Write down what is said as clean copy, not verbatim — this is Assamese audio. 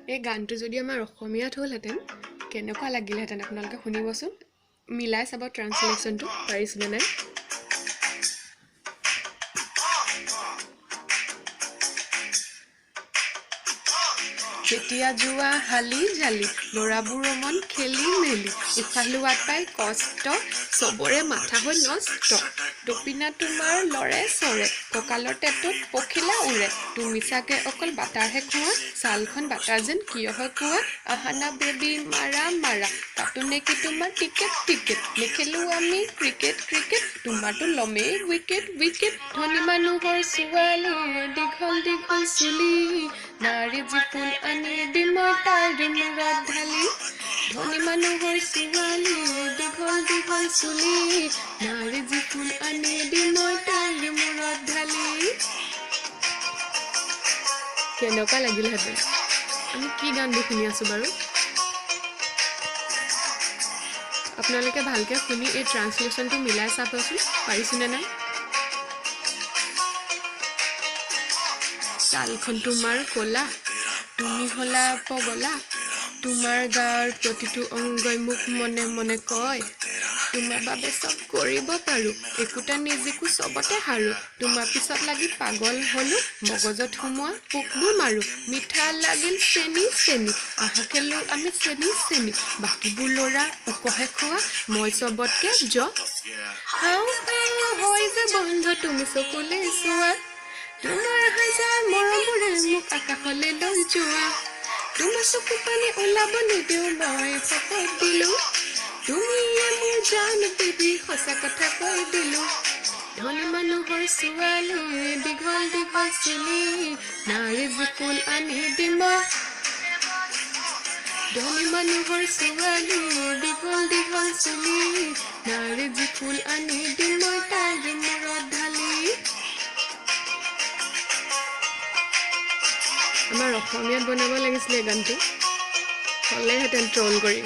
এই গানটো যদি আমাৰ অসমীয়াত হ'লহেঁতেন কেনেকুৱা লাগিলহেঁতেন আপোনালোকে শুনিবচোন মিলাই চাব ট্ৰান্সলেশ্যনটো পাৰিছেনে নাই যেতিয়া যোৱা হালি জালি ল'ৰাবোৰ মন খেলি মেলি উশাহ লোৱাত পাই কষ্ট চবৰে মাথা হৈ নষ্ট টপিনা তোমাৰ লৰে চৰে কঁকালৰ টেটোত পখিলা উৰে তুমি চাগে অকল বাটাৰহে খোৱা ছালখন বাটাৰ যেন কিয় হয় কোৱা আহানা বেবী মাৰা মাৰা তাতো নেকি তোমাৰ টিকেট টিকেট নেখেলো আমি ক্ৰিকেট ক্ৰিকেট তোমাৰতো লমেই উইকেট উইকেট ধনী মানুহৰ ছোৱালী দীঘল দীঘল চুলি নাৰী যি ফুল আনি দিম মই তাইৰ মূৰত ঢালি ধনী মানুহৰ ছোৱালী দীঘল দীঘল চুলি নাৰী যি ফুল আনি দিম মই তাইৰ মূৰত ঢালি কেনেকুৱা লাগিলহেঁতেন আমি কি গানবোৰ শুনি আছোঁ বাৰু আপোনালোকে ভালকৈ শুনি এই ট্ৰান্সলেশ্যনটো মিলাই চাবচোন পাৰিছেনে নাই ছালখন তোমাৰ ক'লা তুমি হ'লা পগলা তোমাৰ গাৰ প্ৰতিটো অংগই মোক মনে মনে কয় তোমাৰ বাবে চব কৰিব পাৰোঁ একোটা নিজকো চবতে হাৰোঁ তোমাৰ পিছত লাগি পাগল হ'লোঁ মগজত সোমোৱা পোকবোৰ মাৰোঁ মিঠা লাগিল চেনি চেনি আহাকেলো আমি চেনি চেনি বাকীবোৰ ল'ৰা উকহে খোৱা মই চবতকে হাও হৈ যে বন্ধ তুমি চকুলে চোৱা তোমাৰ হাজাৰ মৰমৰে মোক আকাশলৈ লৈ যোৱা তোমাৰ চকু পানী ওলাব নিদিওঁ মই শপত দিলোঁ তুমিয়ে মোৰ জান বেবী সঁচা কথা কৈ দিলোঁ ধনী মানুহৰ ছোৱালী দীঘল দীঘল চুলি নাৰী যি ফুল আনি দিম ধনী মানুহৰ ছোৱালী দীঘল দীঘল চুলি নাৰী যি ফুল আনি দিম মই তাইৰ মূৰত ঢালি আমাৰ অসমীয়াত বনাব লাগিছিলে গানটো হ'লেহেঁতেন ট্ৰল কৰি